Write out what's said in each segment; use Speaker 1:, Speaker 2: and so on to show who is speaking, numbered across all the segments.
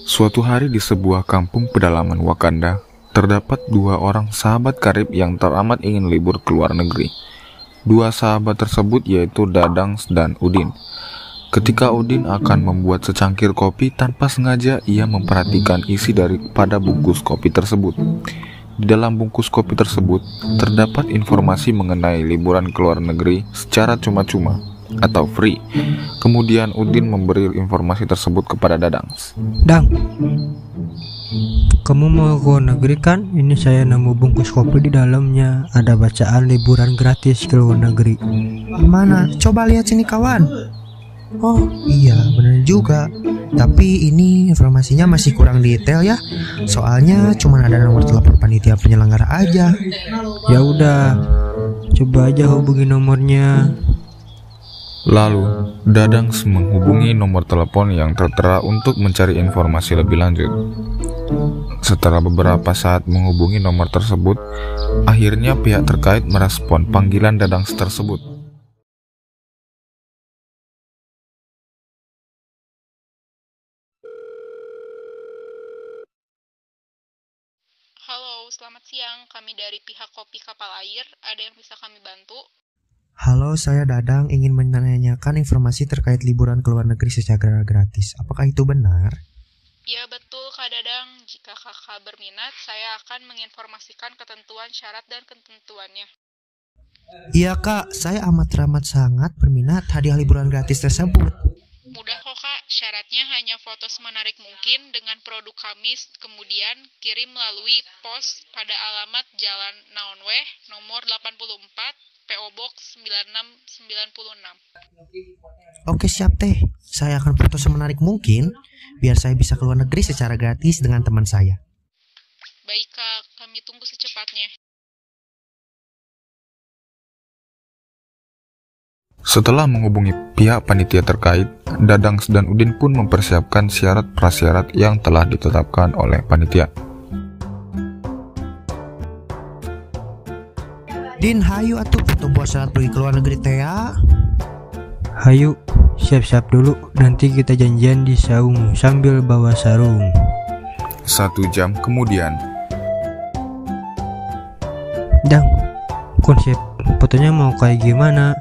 Speaker 1: Suatu hari di sebuah kampung pedalaman Wakanda, terdapat dua orang sahabat karib yang teramat ingin libur ke luar negeri. Dua sahabat tersebut yaitu Dadang dan Udin. Ketika Udin akan membuat secangkir kopi, tanpa sengaja ia memperhatikan isi daripada bungkus kopi tersebut. Di dalam bungkus kopi tersebut terdapat informasi mengenai liburan ke luar negeri secara cuma-cuma atau free. Kemudian Udin memberi informasi tersebut kepada Dadang.
Speaker 2: Dang, kamu mau ke luar negeri kan? Ini saya nemu bungkus kopi, di dalamnya ada bacaan liburan gratis ke luar negeri.
Speaker 3: Mana? Coba lihat sini kawan. Oh iya, benar juga. Tapi ini informasinya masih kurang detail ya. Soalnya cuma ada nomor telepon panitia penyelenggara aja.
Speaker 2: Ya udah, coba aja hubungi nomornya.
Speaker 1: Lalu, Dadang menghubungi nomor telepon yang tertera untuk mencari informasi lebih lanjut. Setelah beberapa saat menghubungi nomor tersebut, akhirnya pihak terkait merespon panggilan Dadang tersebut.
Speaker 4: Halo, selamat siang. Kami dari pihak Kopi Kapal Air. Ada yang bisa kami bantu?
Speaker 3: Halo, saya Dadang ingin menanyakan informasi terkait liburan ke luar negeri secara gratis. Apakah itu benar?
Speaker 4: Ya betul Kak Dadang. Jika kakak berminat, saya akan menginformasikan ketentuan syarat dan ketentuannya.
Speaker 3: Iya kak, saya amat sangat berminat hadiah liburan gratis tersebut.
Speaker 4: Mudah kok Kak, syaratnya hanya foto semenarik mungkin dengan produk kami, kemudian kirim melalui pos pada alamat Jalan Naonweh, nomor 84, PO Box 9696.
Speaker 3: Oke siap teh, saya akan foto semenarik mungkin biar saya bisa keluar negeri secara gratis dengan teman saya.
Speaker 4: Baik Kak, kami tunggu secepatnya.
Speaker 1: Setelah menghubungi pihak panitia terkait, Dadang dan Udin pun mempersiapkan syarat prasyarat yang telah ditetapkan oleh panitia.
Speaker 3: Din, hayu atuh foto buat syarat pergi ke luar negeri teh ya.
Speaker 2: Hayu, siap-siap dulu, nanti kita janjian di saung sambil bawa sarung.
Speaker 1: 1 jam kemudian,
Speaker 2: Dang, konsep fotonya mau kayak gimana?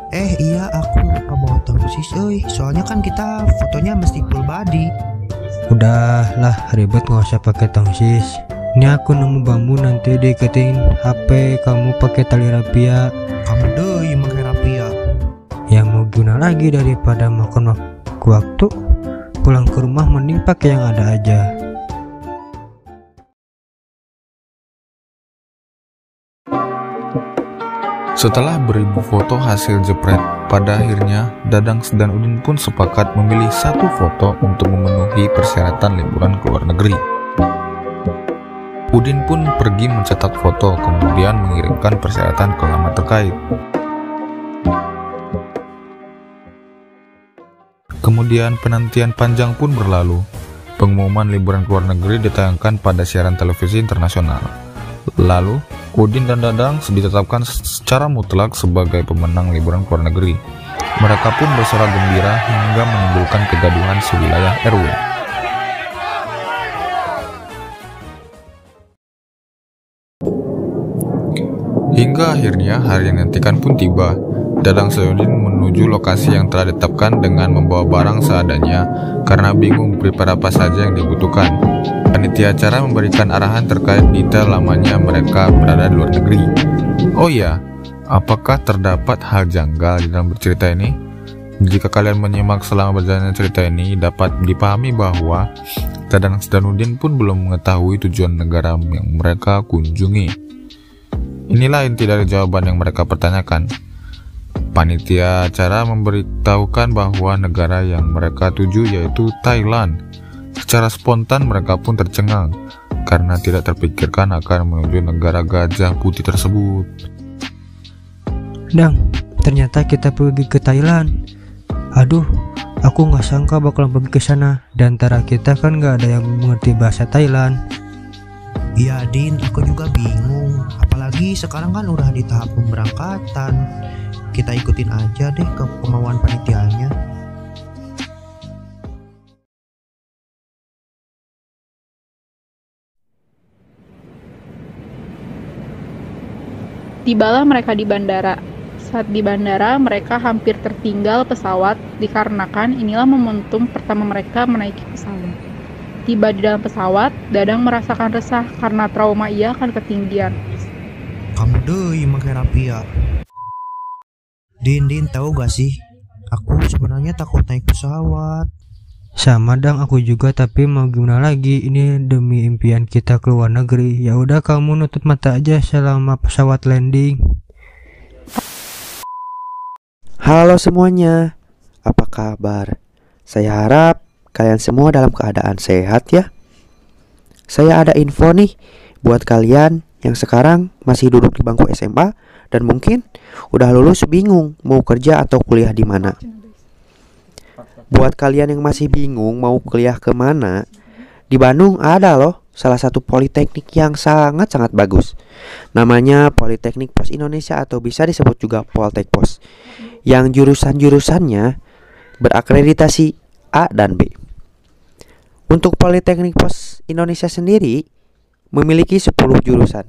Speaker 3: Iya aku lupa bawa tongsis soalnya kan kita fotonya mesti full body.
Speaker 2: Udahlah, ribet nggak usah pakai tongsis. Ini aku nemu bambu, nanti diiketin HP kamu pakai tali rapia.
Speaker 3: Kamu deh pakai rapia.
Speaker 2: Yang mau guna lagi daripada makan waktu, pulang ke rumah mending pakai yang ada aja.
Speaker 1: setelah beribu foto hasil jepret, pada akhirnya Dadang dan Udin pun sepakat memilih satu foto untuk memenuhi persyaratan liburan ke luar negeri. Udin pun pergi mencetak foto, kemudian mengirimkan persyaratan ke alamat terkait. Kemudian penantian panjang pun berlalu. Pengumuman liburan ke luar negeri ditayangkan pada siaran televisi internasional. Lalu, Udin dan Dadang ditetapkan secara mutlak sebagai pemenang liburan ke luar negeri. Mereka pun bersorak gembira hingga menimbulkan kegaduhan sewilayah RW. Hingga akhirnya hari yang dinantikan pun tiba. Dadang dan Udin menuju lokasi yang telah ditetapkan dengan membawa barang seadanya karena bingung prepare apa saja yang dibutuhkan. Panitia acara memberikan arahan terkait detail lamanya mereka berada di luar negeri. Oh ya, apakah terdapat hal janggal di dalam bercerita ini? Jika kalian menyimak selama berjalannya cerita ini, dapat dipahami bahwa Dadang dan Udin pun belum mengetahui tujuan negara yang mereka kunjungi. Inilah inti dari jawaban yang mereka pertanyakan. Panitia acara memberitahukan bahwa negara yang mereka tuju yaitu Thailand. Secara spontan mereka pun tercengang karena tidak terpikirkan akan menuju negara gajah putih tersebut.
Speaker 2: Dang, ternyata kita pergi ke Thailand. Aduh, aku nggak sangka bakalan pergi ke sana. Dan antara kita kan nggak ada yang mengerti bahasa Thailand.
Speaker 3: Iya Din, aku juga bingung. Apalagi sekarang kan udah di tahap pemberangkatan. Kita ikutin aja deh ke kemauan panitianya.
Speaker 4: Tibalah mereka di bandara. Saat di bandara, mereka hampir tertinggal pesawat dikarenakan inilah momentum pertama mereka menaiki pesawat. Tiba di dalam pesawat, Dadang merasakan resah karena trauma ia akan ketinggian.
Speaker 3: Kamu deui make rapia. Din, tahu gak sih? Aku sebenarnya takut naik pesawat.
Speaker 2: Sama dang, aku juga, tapi mau gimana lagi, ini demi impian kita ke luar negeri. Ya udah, kamu nutup mata aja selama pesawat landing.
Speaker 5: Halo semuanya, apa kabar? Saya harap kalian semua dalam keadaan sehat ya. Saya ada info nih buat kalian yang sekarang masih duduk di bangku SMA dan mungkin udah lulus bingung mau kerja atau kuliah di mana. Buat kalian yang masih bingung mau kuliah kemana, di Bandung ada loh salah satu politeknik yang sangat-sangat bagus. Namanya Politeknik Pos Indonesia atau bisa disebut juga Poltek Pos, yang jurusan-jurusannya berakreditasi A dan B. Untuk Politeknik Pos Indonesia sendiri memiliki 10 jurusan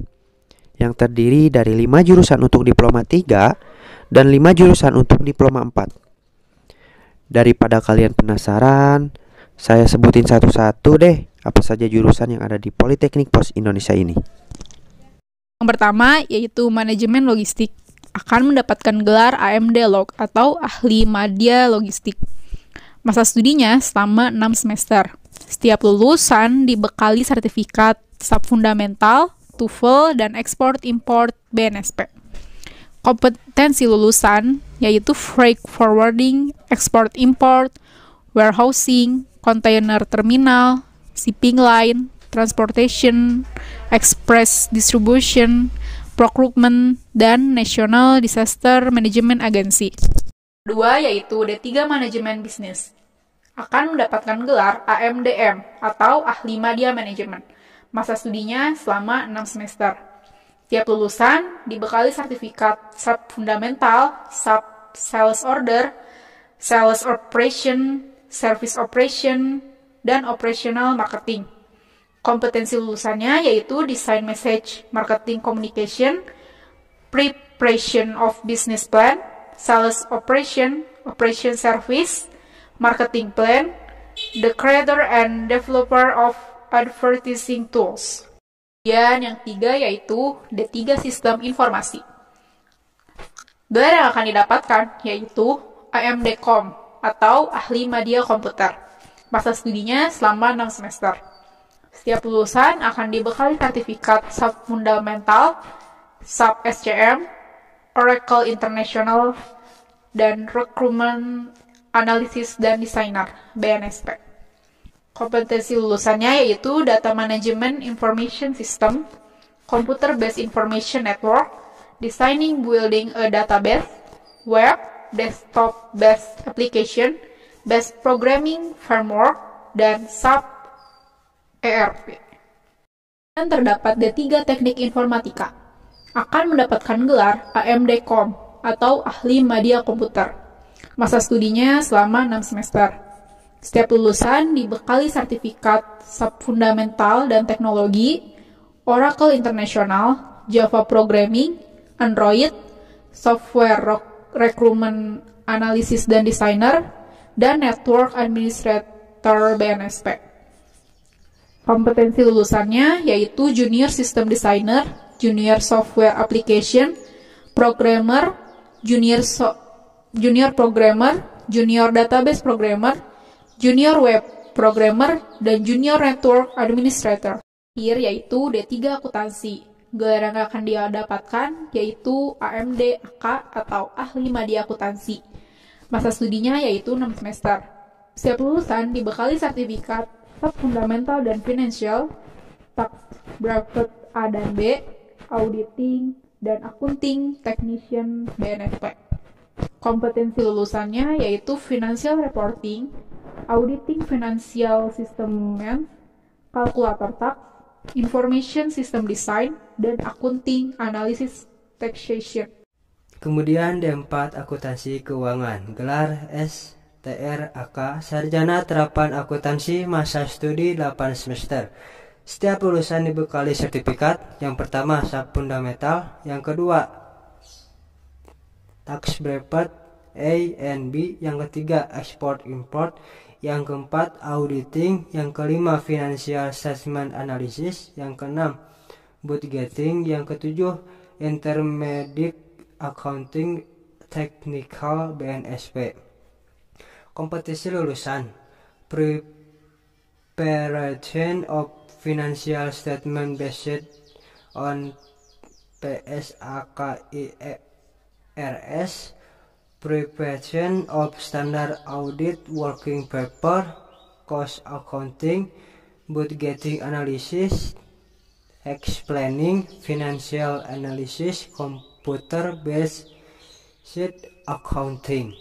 Speaker 5: yang terdiri dari 5 jurusan untuk diploma 3 dan 5 jurusan untuk diploma 4. Daripada kalian penasaran, saya sebutin satu-satu deh apa saja jurusan yang ada di Politeknik Pos Indonesia ini.
Speaker 4: Yang pertama yaitu manajemen logistik, akan mendapatkan gelar AMD Log atau Ahli Madya Logistik. Masa studinya selama 6 semester. Setiap lulusan dibekali sertifikat SAP Fundamental, TOEFL, dan Export-Import BNSP. Kompetensi lulusan yaitu freight forwarding, export-import, warehousing, container terminal, shipping line, transportation, express distribution, procurement, dan National Disaster Management Agency. Kedua yaitu D3 Manajemen Bisnis. Akan mendapatkan gelar AMDM atau Ahli Madya Manajemen. Masa studinya selama 6 semester. Tiap lulusan dibekali sertifikat SAP Fundamental, SAP Sales Order, Sales Operation, Service Operation, dan Operational Marketing. Kompetensi lulusannya yaitu Design Message Marketing Communication, Preparation of Business Plan, Sales Operation, Operation Service, Marketing Plan, the creator and developer of advertising tools. Dan yang ketiga yaitu D3 Sistem Informasi. Gelar yang akan didapatkan yaitu AMD-Com atau Ahli Madya Komputer. Masa studinya selama 6 semester. Setiap lulusan akan dibekali sertifikat SAP Fundamental, SAP SCM, Oracle International, dan Recruitment Analysis dan Designer BNSP. Kompetensi lulusannya yaitu Data Management Information System, Computer Based Information Network, Designing Building a Database, Web, Desktop Based Application, Based Programming Framework, dan SAP ERP. Dan terdapat D3 Teknik Informatika. Akan mendapatkan gelar AMD-Com atau Ahli Madya Komputer. Masa studinya selama 6 semester. Setiap lulusan dibekali sertifikat SAP Fundamental dan Teknologi, Oracle International, Java Programming, Android, Software Recruitment Analysis dan Designer, dan Network Administrator BNSP. Kompetensi lulusannya yaitu Junior System Designer, Junior Software Application, Programmer, Junior Programmer, Junior Database Programmer, Junior Web Programmer, dan Junior Network Administrator. Akhir yaitu D3 Akuntansi. Gelar yang akan dia dapatkan yaitu AMD AK atau Ahli Madya Akuntansi. Masa studinya yaitu 6 semester. Setiap lulusan dibekali sertifikat SAP Fundamental dan Financial, Tax Bracket A dan B, Auditing, dan Accounting Technician BNSP. Kompetensi lulusannya yaitu Financial Reporting, Auditing Financial Statement, Kalkulator Tax, Information System Design, dan Accounting Analysis Taxation.
Speaker 2: Kemudian D4 Akuntansi Keuangan, gelar STRAK, Sarjana Terapan Akuntansi, masa studi 8 semester. Setiap lulusan dibekali sertifikat, yang pertama SAP Fundamental, yang kedua tax bracket A and B, yang ketiga export import, yang keempat auditing, yang kelima financial statement analysis, yang keenam budgeting, yang ketujuh intermediate accounting technical BNSP. Kompetisi lulusan preparation of financial statement based on PSAKIRS, preparation of standard audit working paper, cost accounting, budgeting analysis, explaining financial analysis, computer based accounting.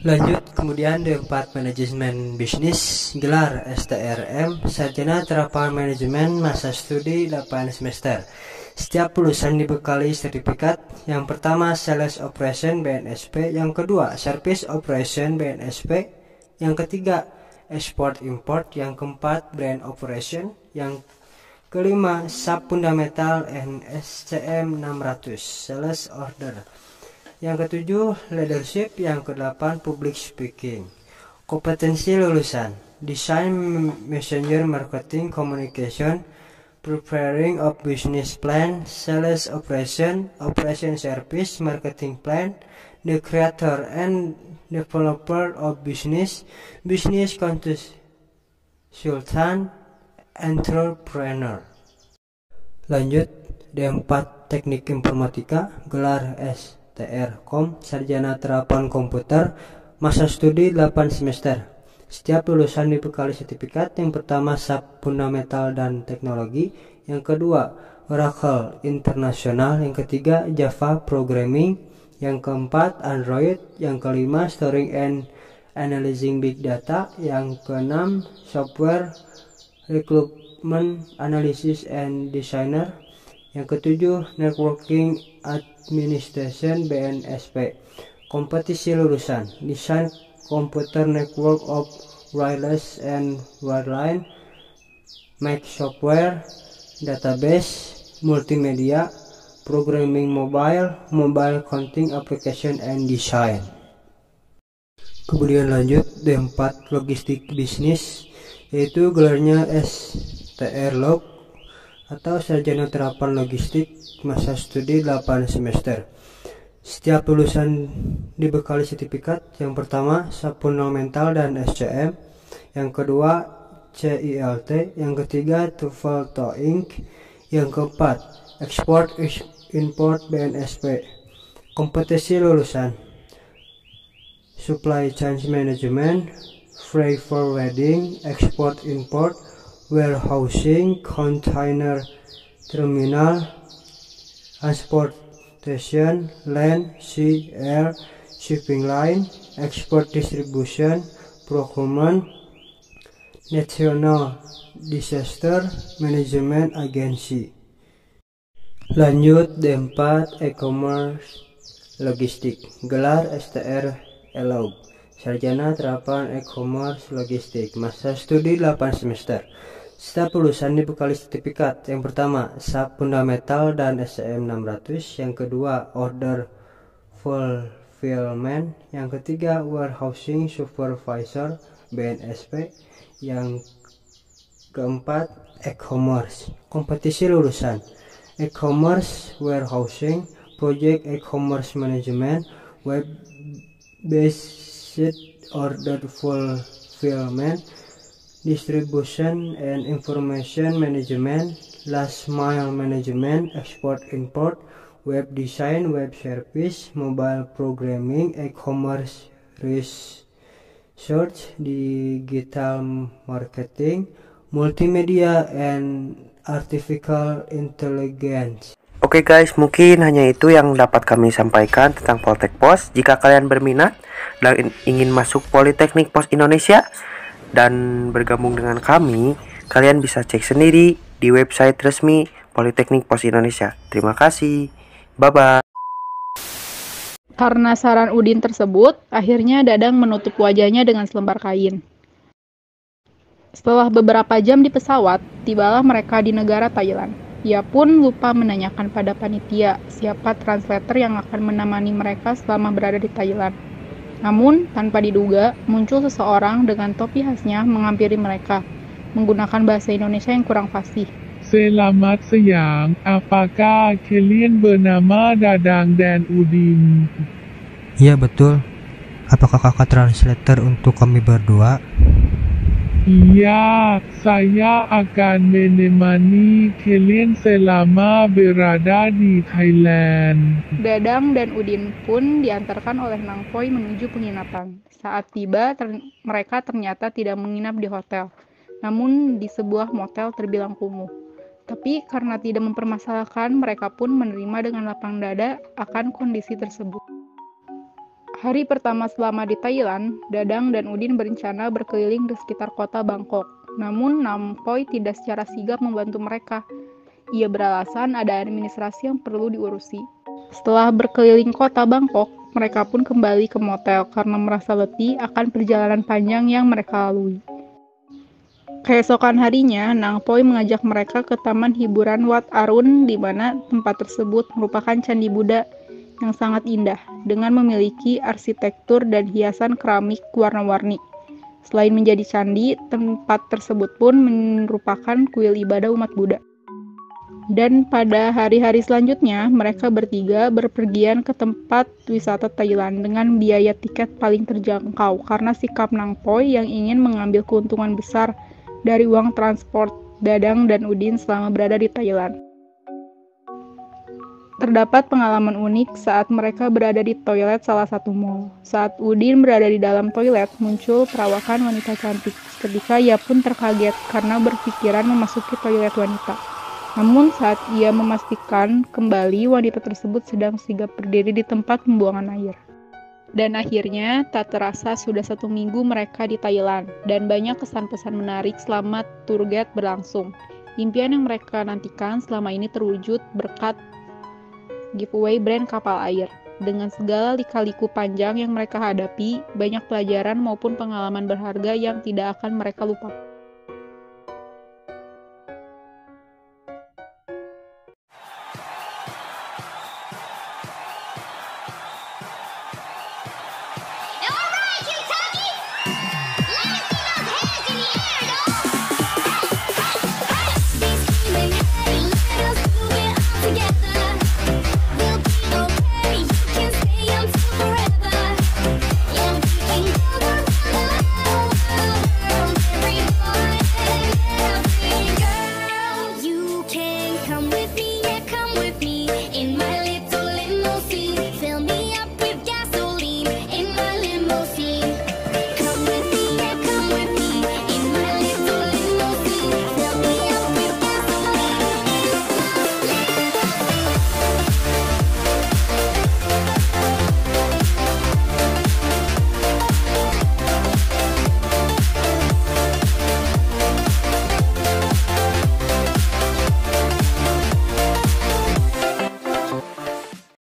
Speaker 2: Lanjut, kemudian D4 manajemen bisnis, gelar STRM, sarjana terapan manajemen, masa studi 8 semester. Setiap lulusan dibekali sertifikat. Yang pertama Sales Operation BNSP, yang kedua Service Operation BNSP, yang ketiga Export Import, yang keempat Brand Operation, yang kelima Sub Fundamental NSCM 600 Sales Order, yang ketujuh Leadership, yang kedelapan Public Speaking. Kompetensi lulusan Design Messenger Marketing Communication, preparing of business plan, sales operation, operation service, marketing plan, the creator and developer of business, business consultant, entrepreneur. Lanjut, D4 Teknik Informatika, gelar STR.Com, sarjana terapan komputer, masa studi 8 semester. Setiap lulusan dibekali sertifikat. Yang pertama Sub Fundamental dan Teknologi, yang kedua Oracle Internasional, yang ketiga Java Programming, yang keempat Android, yang kelima Storing and Analyzing Big Data, yang keenam Software Recruitment Analysis and Designer, yang ketujuh Networking Administration BNSP. Kompetisi lulusan Design Computer Network of Wireless and Wireline, Mac Software, Database, Multimedia, Programming Mobile, Mobile Counting Application and Design. Kemudian lanjut D4 Logistik Bisnis, yaitu gelarnya STR Log atau Sarjana Terapan Logistik, masa studi 8 semester. Setiap lulusan dibekali sertifikat. Yang pertama Subfundamental dan SCM, yang kedua CILT, yang ketiga TOEFL TOEIC, yang keempat Export Import BNSP. Kompetensi lulusan Supply Chain Management, Freight Forwarding, Export Import, Warehousing, Container Terminal, Transportation, Land, Sea, Air, Shipping Line, Export Distribution, Procurement, National Disaster Management Agency. Lanjut D4 E-commerce Logistik, gelar STR Elog, sarjana terapan e-commerce logistik, masa studi 8 semester. Setiap lulusan dibekali sertifikat. Yang pertama Sub Fundamental dan SCM 600, yang kedua Order Fulfillment, yang ketiga Warehousing Supervisor BNSP, yang keempat e-commerce. Kompetisi lulusan e-commerce warehousing, project e-commerce management, web based order fulfillment, distribution and information management, last mile management, export import, web design, web service, mobile programming, e-commerce research, digital marketing, multimedia and artificial intelligence.
Speaker 5: Oke guys, mungkin hanya itu yang dapat kami sampaikan tentang Poltek Pos. Jika kalian berminat dan ingin masuk Politeknik Pos Indonesia dan bergabung dengan kami, kalian bisa cek sendiri di website resmi Politeknik Pos Indonesia. Terima kasih. Bye-bye.
Speaker 4: Karena saran Udin tersebut, akhirnya Dadang menutup wajahnya dengan selembar kain. Setelah beberapa jam di pesawat, tibalah mereka di negara Thailand. Ia pun lupa menanyakan pada panitia siapa translator yang akan menemani mereka selama berada di Thailand. Namun, tanpa diduga, muncul seseorang dengan topi khasnya menghampiri mereka, menggunakan bahasa Indonesia yang kurang fasih.
Speaker 6: Selamat siang, apakah kalian bernama Dadang dan Udin?
Speaker 2: Iya betul. Apakah kakak translator untuk kami berdua?
Speaker 6: Iya, saya akan menemani kalian selama berada di Thailand.
Speaker 4: Dadang dan Udin pun diantarkan oleh Nang Poi menuju penginapan. Saat tiba, mereka ternyata tidak menginap di hotel, namun di sebuah motel terbilang kumuh. Tapi karena tidak mempermasalahkan, mereka pun menerima dengan lapang dada akan kondisi tersebut. Hari pertama selama di Thailand, Dadang dan Udin berencana berkeliling di sekitar kota Bangkok. Namun Nam Poi tidak secara sigap membantu mereka. Ia beralasan ada administrasi yang perlu diurusi. Setelah berkeliling kota Bangkok, mereka pun kembali ke motel karena merasa letih akan perjalanan panjang yang mereka lalui. Keesokan harinya, Nang Poi mengajak mereka ke taman hiburan Wat Arun, di mana tempat tersebut merupakan candi Buddha yang sangat indah dengan memiliki arsitektur dan hiasan keramik warna-warni. Selain menjadi candi, tempat tersebut pun merupakan kuil ibadah umat Buddha. Dan pada hari-hari selanjutnya, mereka bertiga berpergian ke tempat wisata Thailand dengan biaya tiket paling terjangkau karena sikap Nang Poi yang ingin mengambil keuntungan besar dari uang transport Dadang dan Udin selama berada di Thailand. Terdapat pengalaman unik saat mereka berada di toilet salah satu mall. Saat Udin berada di dalam toilet, muncul perawakan wanita cantik. Ketika ia pun terkaget karena berpikiran memasuki toilet wanita. Namun saat ia memastikan kembali, wanita tersebut sedang sigap berdiri di tempat pembuangan air. Dan akhirnya, tak terasa sudah 1 minggu mereka di Thailand, dan banyak kesan-pesan menarik selama tour guide berlangsung. Impian yang mereka nantikan selama ini terwujud berkat giveaway brand kapal air. Dengan segala lika-liku panjang yang mereka hadapi, banyak pelajaran maupun pengalaman berharga yang tidak akan mereka lupakan.